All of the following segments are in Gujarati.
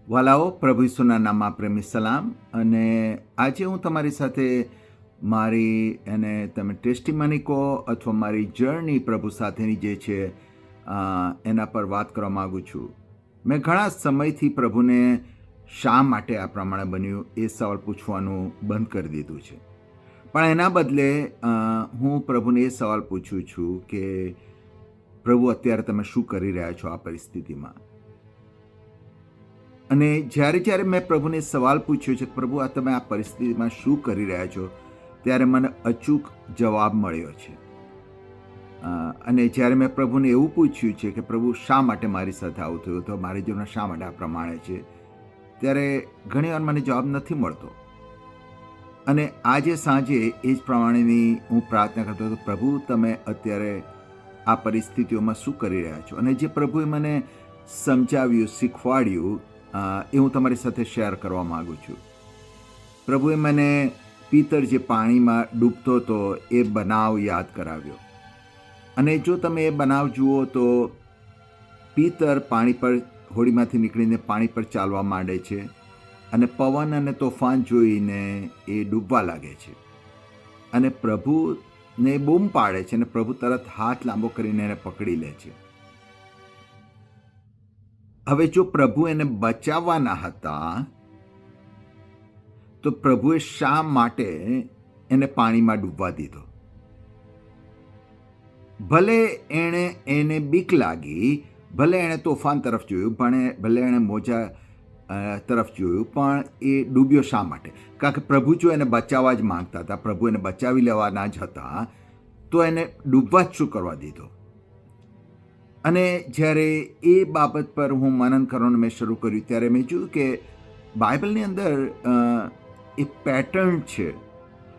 વાલાઓ, પ્રભુ ઈસુના નામમાં પ્રેમી સલામ. અને આજે હું તમારી સાથે મારી તમે ટેસ્ટિમની કહો અથવા મારી જર્ની પ્રભુ સાથેની જે છે એના પર વાત કરવા માગું છું. મેં ઘણા સમયથી પ્રભુને શા માટે આ પ્રમાણે બન્યું એ સવાલ પૂછવાનું બંધ કરી દીધું છે, પણ એના બદલે હું પ્રભુને એ સવાલ પૂછું છું કે પ્રભુ, અત્યારે તમે શું કરી રહ્યા છો આ પરિસ્થિતિમાં? અને જ્યારે મેં પ્રભુને સવાલ પૂછ્યો છે કે પ્રભુ, આ તમે આ પરિસ્થિતિમાં શું કરી રહ્યા છો, ત્યારે મને અચૂક જવાબ મળ્યો છે. અને જ્યારે મેં પ્રભુને એવું પૂછ્યું છે કે પ્રભુ, શા માટે મારી સાથે આવું થયું, તો મારી જીવનમાં શા માટે આ પ્રમાણે છે, ત્યારે ઘણીવાર મને જવાબ નથી મળતો. અને આજે સાંજે એ જ પ્રમાણેની હું પ્રાર્થના કરતો હતો, પ્રભુ, તમે અત્યારે આ પરિસ્થિતિઓમાં શું કરી રહ્યા છો? અને જે પ્રભુએ મને સમજાવ્યું, શીખવાડ્યું, એ હું તમારી સાથે શેર કરવા માગું છું. પ્રભુએ મને પિત્તર જે પાણીમાં ડૂબતો હતો એ બનાવ યાદ કરાવ્યો. અને જો તમે એ બનાવ જુઓ તો પિત્તર પાણી પર હોડીમાંથી નીકળીને પાણી પર ચાલવા માંડે છે અને પવન અને તોફાન જોઈને એ ડૂબવા લાગે છે અને પ્રભુને બૂમ પાડે છે અને પ્રભુ તરત હાથ લાંબો કરીને એને પકડી લે છે. હવે જો પ્રભુ એને બચાવવાના હતા તો પ્રભુએ શા માટે એને પાણીમાં ડૂબવા દીધો? ભલે એને બીક લાગી, ભલે એણે તોફાન તરફ જોયું, ભલે એણે મોજા તરફ જોયું, પણ એ ડૂબ્યો શા માટે? કારણ કે પ્રભુ જો એને બચાવવા જ માંગતા હતા, પ્રભુ એને બચાવી લેવાના જ હતા, તો એને ડૂબવા જ શું કરવા દીધો? અને જ્યારે એ બાબત પર હું મનન કરવાનું મેં શરૂ કર્યું ત્યારે મેં જોયું કે બાઇબલની અંદર એક પેટર્ન છે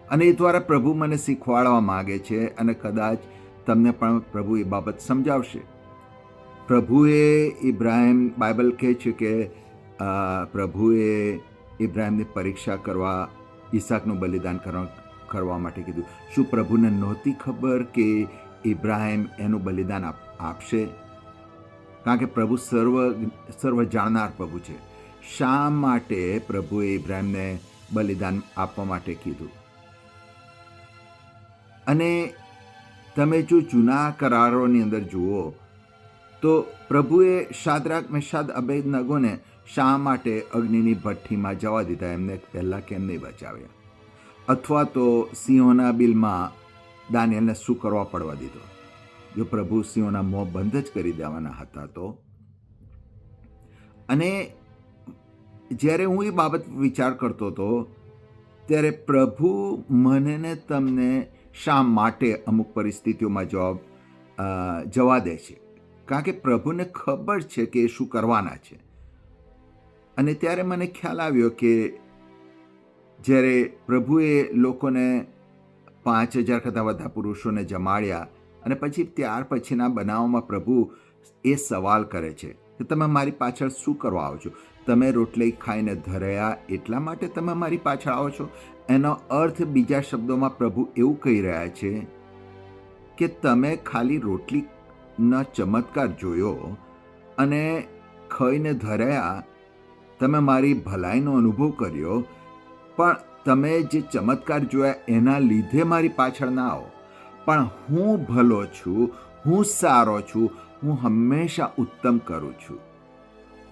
અને એ દ્વારા પ્રભુ મને શીખવાડવા માગે છે અને કદાચ તમને પણ પ્રભુ એ બાબત સમજાવશે. પ્રભુએ બાઇબલ કહે છે કે પ્રભુએ ઇબ્રાહિમની પરીક્ષા કરવા ઈસાકનું બલિદાન કરવા માટે કીધું. શું પ્રભુને નહોતી ખબર કે ઇબ્રાહિમ એનું બલિદાન આપશે? કારણ કે પ્રભુ સર્વ જાણનાર પ્રભુ છે. શા માટે પ્રભુએ ઇબ્રાહિમને બલિદાન આપવા માટે કીધું? અને તમે જો જૂના કરારોની અંદર જુઓ તો પ્રભુએ શાદ્રાક, મેશાક, અબેદનગોને શા માટે અગ્નિની ભઠ્ઠીમાં જવા દીધા? એમને પહેલાં કેમ નહીં બચાવ્યા? અથવા તો સિંહોના બિલમાં દાનિયેલને શું કરવા પડવા દીધો? જો પ્રભુ સિંહોના મોં બંધ જ કરી દેવાના હતા તો? અને જ્યારે હું એ બાબત વિચાર કરતો હતો ત્યારે પ્રભુ મને ને તમને શા માટે અમુક પરિસ્થિતિઓમાં જવા દે છે? કારણ કે પ્રભુને ખબર છે કે એ શું કરવાના છે. અને ત્યારે મને ખ્યાલ આવ્યો કે જ્યારે પ્રભુએ લોકોને 5,000 કરતાં વધારે પુરુષોને જમાડ્યા અને પછી ત્યાર પછીના બનાવમાં પ્રભુ એ સવાલ કરે છે કે તમે મારી પાછળ શું કરવા આવો છો? તમે રોટલી ખાઈને ધર્યા એટલા માટે તમે મારી પાછળ આવો છો? એનો અર્થ બીજા શબ્દોમાં પ્રભુ એવું કહી રહ્યા છે કે તમે ખાલી રોટલીનો ચમત્કાર જોયો અને ખાઈને ધર્યા, તમે મારી ભલાઈનો અનુભવ કર્યો, પણ તમે જે ચમત્કાર જોયા એના લીધે મારી પાછળ ના આવો. પણ હું ભલો છું, હું સારો છું, હું હંમેશા ઉત્તમ કરું છું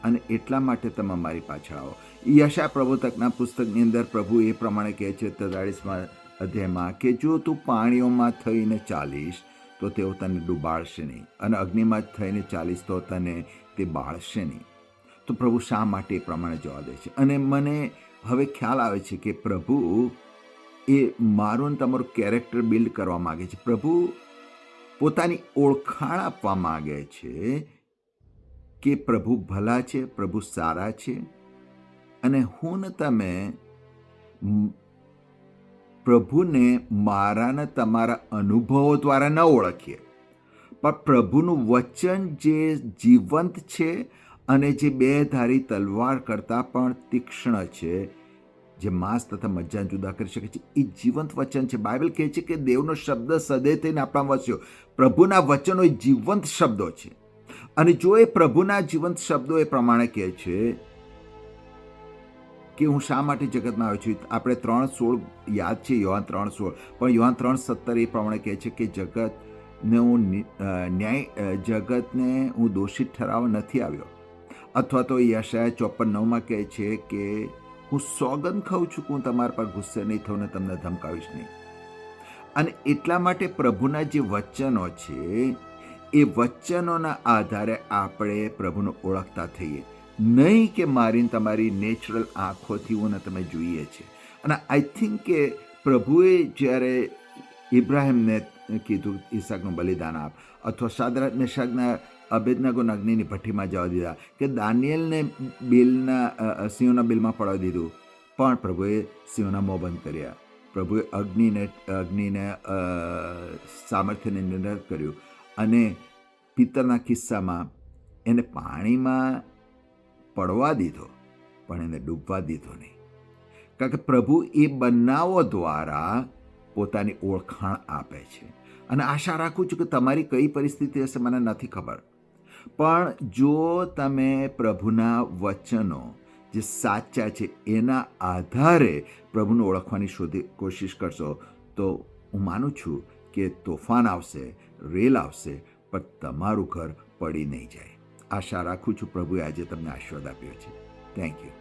અને એટલા માટે તમે મારી પાછળ આવો. યશાયા પ્રવચકના પુસ્તકની અંદર પ્રભુ એ પ્રમાણે કહે છે 43મા અધ્યાયમાં કે જો તું પાણીઓમાં થઈને ચાલીશ તો તેઓ તને ડૂબાડશે નહીં, અને અગ્નિમાં થઈને ચાલીશ તો તને તે બાળશે નહીં. તો પ્રભુ શા માટે એ પ્રમાણે જવા દે છે? અને મને હવે ખ્યાલ આવે છે કે પ્રભુ એ મારું ને તમારું કેરેક્ટર બિલ્ડ કરવા માગે છે. પ્રભુ પોતાની ઓળખાણ આપવા માગે છે કે પ્રભુ ભલા છે, પ્રભુ સારા છે. અને હું ને તમે પ્રભુને મારા ને તમારા અનુભવો દ્વારા ન ઓળખીએ, પણ પ્રભુનું વચન જે જીવંત છે અને જે બે ધારી તલવાર કરતાં પણ તીક્ષ્ણ છે, જે માંસ તથા મજ્જાને જુદા કરી શકે છે, એ જીવંત વચન છે. બાઇબલ કહે છે કે દેવનો શબ્દ સદે થઈને આપણા વસ્યો. પ્રભુના વચનો એ જીવંત શબ્દો છે. અને જો એ પ્રભુના જીવંત શબ્દો એ પ્રમાણે કહે છે કે હું શા માટે જગતમાં આવ્યો છું. આપણે 3:16 યાદ છે, યોહાન 3:16, પણ યોહાન 3:17 એ પ્રમાણે કહે છે કે જગતને હું જગતને હું દોષિત ઠરાવવા નથી આવ્યો. અથવા તો યશાયા 54:9 કહે છે કે હું સોગંદ ખાઉં છું કે હું તમારા પર ગુસ્સે નહીં થઉં ને તમને ધમકાવીશ નહીં. અને એટલા માટે પ્રભુના જે વચનો છે એ વચનોના આધારે આપણે પ્રભુને ઓળખતા થઈએ, નહીં કે મારી તમારી નેચરલ આંખોથી હું ને તમે જોઈએ છે. અને આઈ થિંક કે પ્રભુએ જ્યારે ઇબ્રાહિમને કીધું ઈસાકનું બલિદાન આપ, અથવા શાદ્રાક મેશાકના અબેદનગોને અગ્નિની ભઠ્ઠીમાં જવા દીધા, કે દાનિયેલને સિંહોના બિલમાં પડાવી દીધું, પણ પ્રભુએ સિંહોના મોં બંધ કર્યા. પ્રભુએ અગ્નિને સામર્થ્યને નિર્ણય કર્યું. અને પિત્તરના કિસ્સામાં એને પાણીમાં પડવા દીધો, પણ એને ડૂબવા દીધો નહીં. કારણ કે પ્રભુ એ બનાવો દ્વારા પોતાની ઓળખાણ આપે છે. અને આશા રાખું છું કે તમારી કઈ પરિસ્થિતિ હશે મને નથી ખબર, પણ જો તમે પ્રભુના વચનો જે સાચા છે એના આધારે પ્રભુને ઓળખવાની કોશિશ કરશો, તો હું માનું છું કે તોફાન આવશે, રેલ આવશે, પણ તમારું ઘર પડી નહીં જાય. આશા રાખું છું પ્રભુએ આજે તમને આશીર્વાદ આપ્યો છે. Thank you.